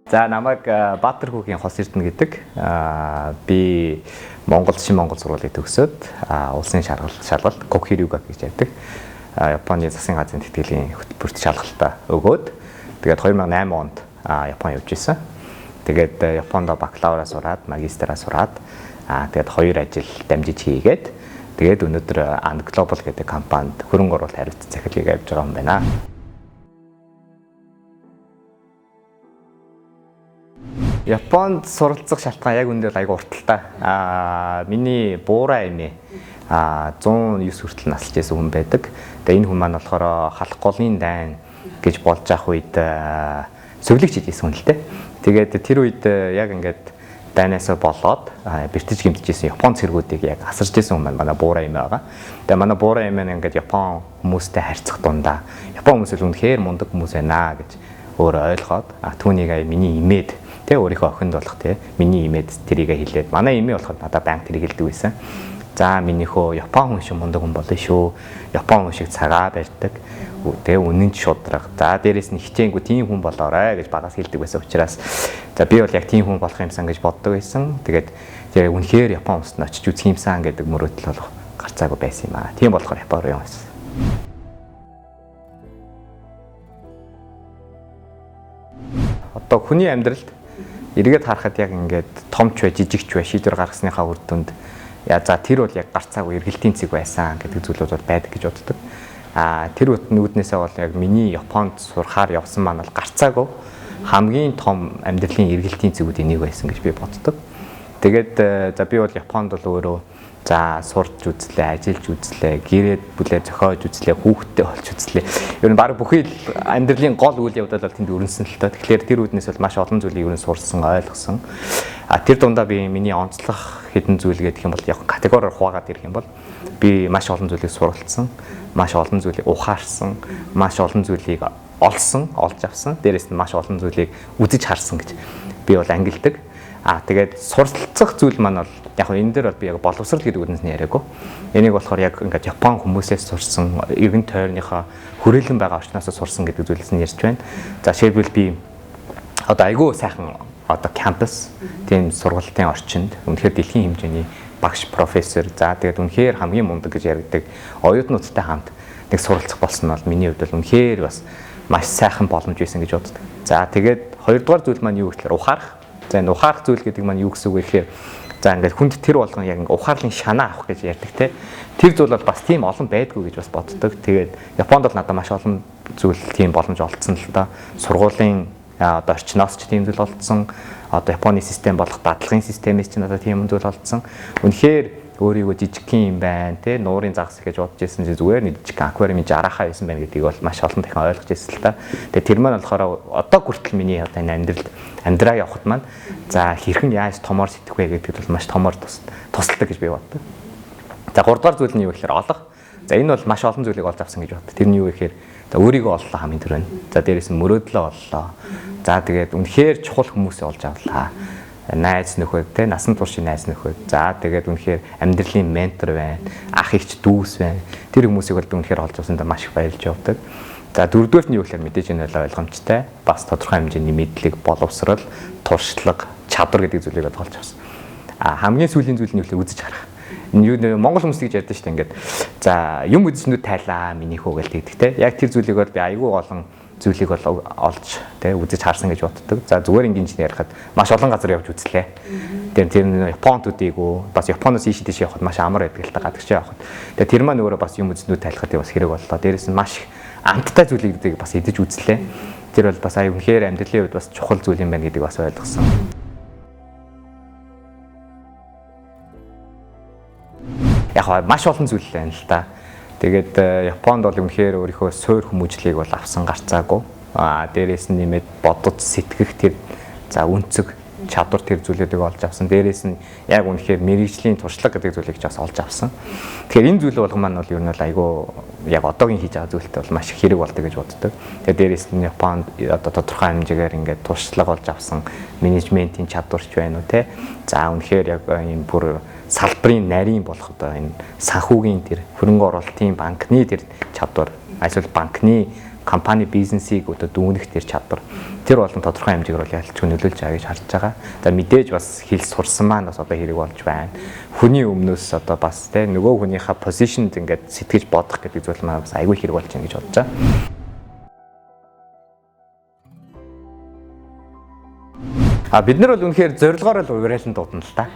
За намайг Баатар хүүгийн Хос Эрдэнэ гэдэг. Би Монгол сургуулийг төгсөөд улсын шалгалт Кокхируга гэж яддаг. Японы засгийн газрын тэтгэлийн хөтөлбөрт шалгалтаа өгөөд тэгээд 2008 онд Япон явж исэн. Тэгээд Японд бакалавра сураад, магистраа сураад тэгээд 2 ажил дамжиж хийгээд тэгээд өнөөдөр And Global гэдэг компанид хөрөнгө оруулалт хариуцсан захирлыг авч байгаа юм байна. Японд суралцах шалтгаан яг үндэ айгу урталтай. Миний буураа эмээ 109 хүртэл насалж байсан хүн байдаг. Тэгээ энэ хүн маань болохоор халах голын дайн гэж болж ах үед сувлэгч хийжсэн хүн л дээ. Тэгээд тэр үед яг ингээд дайнасаа болоод бэртэж гэмтжсэн Япон цэргүүдийг яг асарж байсан хүн маань манай буураа эмээ байгаа. Тэгээ манай буураа эмээ нь ингээд Япон хүмүүстэй харьцах дундаа Япон хүмүүс л үнэхээр мундаг хүмүүс байна гэж өөрөө ойлгоод түүнийг миний имээд тэгээ өөрийнхөө охинд болох тий миний имээд тэрийг хэлээд манай имээ болохоор надад банк тэрийг хэлдэг байсан. За минийхөө Япон хүн шиг мундаг хүн болно шүү. Япон хүн шиг цагаа барьдаг. Тэгээ үнэн шудраг. За дээрэс нь хичээнгүү тийм хүн болоорой гэж багаас хэлдэг байсан учраас за би бол яг тийм хүн болох юмсан гэж боддог байсан. Тэгээд тэгээ үнэхээр Япон улсад очиж үзэх юмсан гэдэг мөрөөдөл бол гарцаагүй байсан юм аа. Тийм болохоор Япон руу явсан. Одоо хүний амьдралд эргээд харахад яг ингээд томч бай, жижигч бай шийдвэр гаргасныхаа үр дүнд за тэр бол яг гарцаагүй эргэлтийн цэг байсан гэдэг зүйлүүд бол байдаг гэж боддог. Тэр нүүднээсээ бол яг миний Японд сурахаар явсан маань бол гарцаагүй хамгийн том амьдралын эргэлтийн цэгүүдийн нэг байсан гэж би боддог. Тэгээд за би бол Японд бол өөрөө за сурч үзлээ, ажиллаж үзлээ, гэрээд бүлээ зохиож үзлээ, хүүхдтэй болж үзлээ. Ер нь баг бүхий амьдралын гол үйл явдал бол тэнд өрнөсөн л тоо. Тэгэхээр тэр үүднээс бол маш олон зүйлийг ер нь сурсан, ойлгосон. Тэр дундаа би миний онцлох хэдэн зүйл гэдэг юм бол яг категориор хуваагаад ирэх юм бол би маш олон зүйлийг суралцсан, маш олон зүйлийг ухаарсан, маш олон зүйлийг олсон, олж авсан. Дээрээс нь маш олон зүйлийг үзэж харсан гэж би бол ангилдаг. Тэгээд суралцах зүйл маань бол яг энэ дээр бол би яг боловсрал гэдэг үгнээс нь яриаггүй. Энийг болохоор яг ингээд Япон хүмүүсээс сурсан, эргэн тойрныхоо хүрээлэн байгаа орчноос сурсан гэдэг зүйлээс нь ярьж байна. За жишээлбэл би одоо айгүй сайхан одоо кампус, тийм сургалтын орчинд үнэхээр дэлхийн хэмжээний багш, профессор, за тэгээд үнэхээр хамгийн мундаг гэж яригддаг оюутнуудтай хамт нэг суралцах болсон нь бол миний хувьд бол үнэхээр бас маш сайхан боломж байсан гэж боддог. За тэгээд хоёрдугаар зүйл маань юу гэхээр ухаарах. За энэ ухаарах зүйл гэдэг маань юу гэсэн үг вэ гэхээр за ингээд хүнд тэр болгон яг ухаарлын шанаа авах гэж ярьдаг те. Тэр зүйл бол бас тийм олон байдгүй гэж бас боддог. Тэгээд Японд бол надад маш олон зүйл тийм боломж олдсон л да. Сургуулийн одоо орчноос ч тийм зүйл олдсон. Одоо Японы систем болох дадлагын системээс ч надад тийм зүйл олдсон. Үнэхээр өөрийгөө жижигхэн юм байна те. Нуурын загас гэж бодож ирсэн чи зүгээр нэг жижиг аквариумын жарахаа байсан байна гэдгийг бол маш олон дахин ойлгож ирсэн л та. Тэгээд тэр маань болохоор одоо хүртэл миний одоо энэ амьдралд амьдраа явахд маань за хэрхэн яаж томоор сэтгэх вэ гэдэг бол маш томоор тусалдаг гэж би боддог. За 3 дугаар зүйл нь юу гэхээр олох. За энэ бол маш олон зүйлийг олж авсан гэж боддог. Тэр нь юу гэхээр за өөрийгөө оллоо хамгийн түрүүнд. За дээрээс нь мөрөөдлөө оллоо. За тэгээд үнэхээр чухал хүмүүсээ олж авлаа. Найз нөхөд те насан туршийн найз нөхөд. За тэгээд үнэхээр амьдралын ментор байна. Ах эгч дүүс байна. Тэр хүмүүсийг бол үнэхээр олж авсандаа маш их баярлж явдаг. За дөрөвдүгээрт нь юу гэхээр мэдээж энэ бол ойлгомжтой. Бас тодорхой хэмжээний мэдлэг, боловсрал, туршлага, чадвар гэдэг зүйлийг олж авсан. Хамгийн сүүлийн зүйл нь юу гэхээр үзэж харах. Энэ Монгол хүмүүс гэж ярьдаг шүү дээ ингээд. За юм үзснүүд тайлаа миний хөө гээл тэгдэг те. Яг тэр зүйлийг бол би аягүй олон зүйлийг бол олж те үзэж харсан гэж боддог. За зүгээр ингийн чинь ярихад маш олон газар явж үзлээ. Тэр Японд үдийгүү бас Японоос ийш тийш явхад маш амар байдаг л та гадагш явхад. Тэгээ тэр маань өөрөө бас юм үзснүүд тайлахад бас хэрэг боллоо. Дээрээс нь маш амттай зүйлийг бас идэж үзлээ. Тэр бол бас аюу үнэхээр амьдралын үед бас чухал зүйл юм байна гэдгийг бас ойлгосон. Яг маш олон зүйл байна л та. Тэгээд Японд бол үнэхээр өөрийнхөө суур хүмүүжлийг бол авсан гарцаагүй. Дээрээс нь нэмээд бодож сэтгэх тэр за үнцэг чадвар тэр зүйлүүдийг олж авсан. Дээрээс нь яг үнэхээр мэрэгжлийн туршлага гэдэг зүйлийг ч бас олж авсан. Тэгэхээр энэ зүйл болгон маань бол ер нь бол айгүй яг одоогийн хийж байгаа зүйлтэй бол маш их хэрэг болдог гэж боддог. Тэгээд дээрээс нь Японд одоо тодорхой хэмжээгээр ингээд туршлага олж авсан менежментийн чадварч байна уу те. За үнэхээр яг энэ бүр салбарын нарийн болох одоо энэ санхүүгийн тэр хөрөнгө оруулалтын банкны тэр чадвар, эсвэл банкны компани бизнесийг одоо дүүнэх тэр чадвар тэр болон тодорхой хэмжээгээр бол ялцгүй нөлөөлж байгаа гэж харж байгаа. За мэдээж бас хэл сурсан маань бас одоо хэрэг болж байна. Хүний өмнөөс одоо бас те нөгөө хүнийхээ позишнд ингээд сэтгэж бодох гэдэг зүйл маань бас айгүй хэрэг болж байна гэж бодож байгаа. Бид нар бол үнэхээр зорилгоор л урайлан дуудана л та.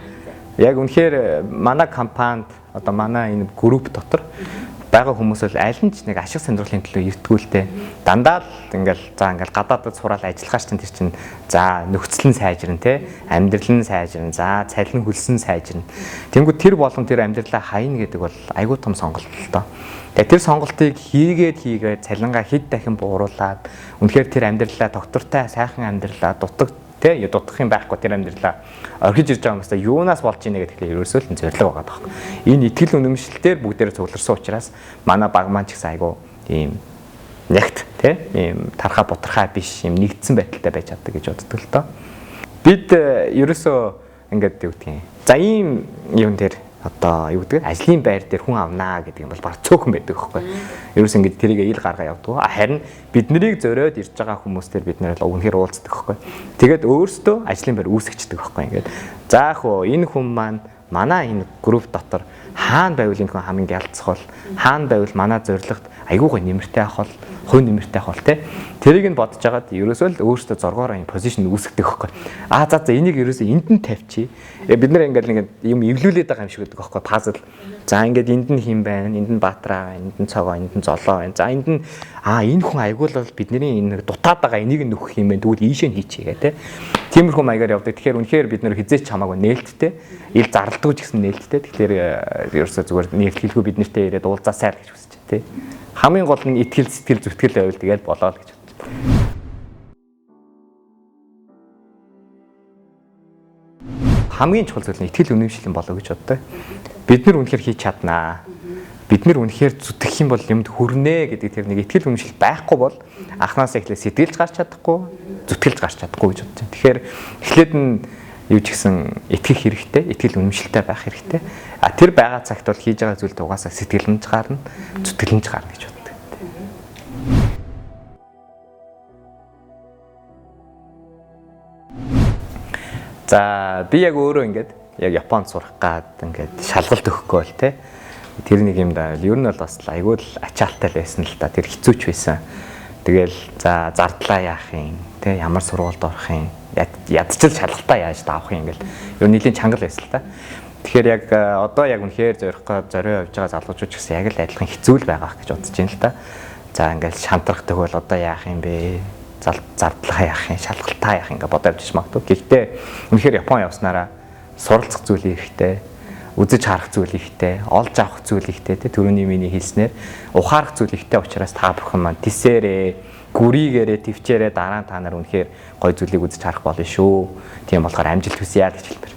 Яг үнэхээр манай компанид одоо манай энэ групп дотор байгаа хүмүүс бол аль нь ч нэг ашиг сонирхлын төлөө ирдгүүлтэй дандаа л ингээл гадаадд сураал ажиллахаар чинь тэр чинь за нөхцөл нь сайжирна те амьдрал нь сайжирна за цалин хөлсөн сайжирна. Тэнгүү тэр болгон тэр амьдралаа хаяна гэдэг бол айгүй том сонголт л доо. Тэгээ тэр сонголтыг хийгээд цалингаа хэд дахин бууруулад үнэхээр тэр амьдралаа доктортай сайхан амьдралаа дутгах юм байхгүй тэр амьдралаа орхиж ирж байгаа юмсаа юунаас болж ийнэ гэдэг нь ерөөсөө л зорилго байгаа байхгүй. Энэ итгэл үнэмшилтээр бүгдээр цугларсан учраас манай баг маань ч гэсэн айгу ийм нягт ийм тархаа бутархаа биш ийм нэгдсэн байдалтай байж чаддаг гэж боддог л доо. Бид ерөөсөө ингээд юу гэдгийг. За ийм юм дээр одоо юу гэдэг ажлын байр дээр хүн авнаа гэдэг юм бол баг цөөхөн байдаг байхгүй. Ерөөс ингэж тэрийг ил гаргаа явдаг. Харин бид нарыг зориод ирж байгаа хүмүүстээр бид нэр л үнэхээр уулздаг байхгүй. Тэгээд өөрсдөө ажлын байр үүсгэждэг байхгүй. Ингээд за хөө энэ хүн маань манай энэ групп дотор хаана байвал энэ хүн хамгийн ялцах бол хаана байвал манай зорилгот айгүй гой нэмэртэй авах бол хувь нэмэртэй авах бол те тэрийг нь бодож агаад ерөөсөө л өөрсдөө зоргоороо энэ позишн үүсгдэг байхгүй. За энийг ерөөсөө энд нь тавьчих. Бид нар ингээд юм эвлүүлээд байгаа юм шиг байдаг байхгүй пазл. За ингээд энд нь хин байна, энд нь баатраа байна, энд нь цогоо, энд нь золоо байна. За энд нь энэ хүн айгүй л бол бидний энэ дутаад байгаа энийг нь нөхөх юм байна. Тэгвэл ийшээ нь хийчихье гэх те. Тиймэрхүү маягаар явдаг. Тэгэхээр үнэхээр бид нэр хизээч хамаагүй нээлттэй, ил зарлдаггүй ч гэсэн нээлттэй. Тэгэхээр ерөөсөө зүгээр нээлтгэлгүй бид нартэй ирээд уулзаа сайр гэж хүсэж байна те. Хамгийн гол нь итгэл сэтгэл зүтгэл байвал тэгээд болоо л гэж бодож байна. Хамгийн чухал зүйл нь итгэл үнэмшил болоо гэж боддог. Бид нар үнэхээр хийж чаднаа. Бид нар үнэхээр зүтгэх юм бол юмд хүрнэ гэдэг тэр нэг итгэл үнэмшил байхгүй бол анханасаа эхлээ сэтгэлж гарч чадахгүй, зүтгэлж гарч чадахгүй гэж бодож байна. Тэгэхээр эхлээд нь юу ч гэсэн итгэх хэрэгтэй, итгэл үнэмшилтэй байх хэрэгтэй. Тэр байгаа цагт бол хийж байгаа зүйлд угаасаа сэтгэлэнж гарна, зүтгэлэнж гарна гэж боддог. За би яг өөрөө ингээд яг Японд сурах гад ингээд шалгалт өгөхгүй бол те тэр нэг юм да ер нь бол бас айгүй л ачаалттай байсан л да тэр хэцүүч байсан. Тэгэл за зардлаа яах юм те ямар сургуульд орох юм ядчил шалгалтаа яаж давах юм ингээл ер нь нэлийн чангал байсан л да. Тэгэхээр яг одоо яг үнэхээр зорио явж байгаа залуучууд гэсэн яг л адилхан хэцүү л байгаа гэж бодож байна л да. За ингээл шантрах төгөөл одоо яах юм бэ? Зардлаа яах юм, шалгалтаа яах ингээ бодож явж магадгүй. Гэхдээ үнэхээр Япон явснараа суралцах зүйл ихтэй, үзэж харах зүйл ихтэй, олж авах зүйл ихтэй те түрүүний миний хэлснээр ухаарах зүйл ихтэй учраас та бүхэн маань тисээрээ, гүрийгээрээ, төвчээрээ дараа нь та нар үнэхээр гой зүйлийг үзэж харах болно шүү. Тийм болохоор амжилт хүсье гэж хэлбэр.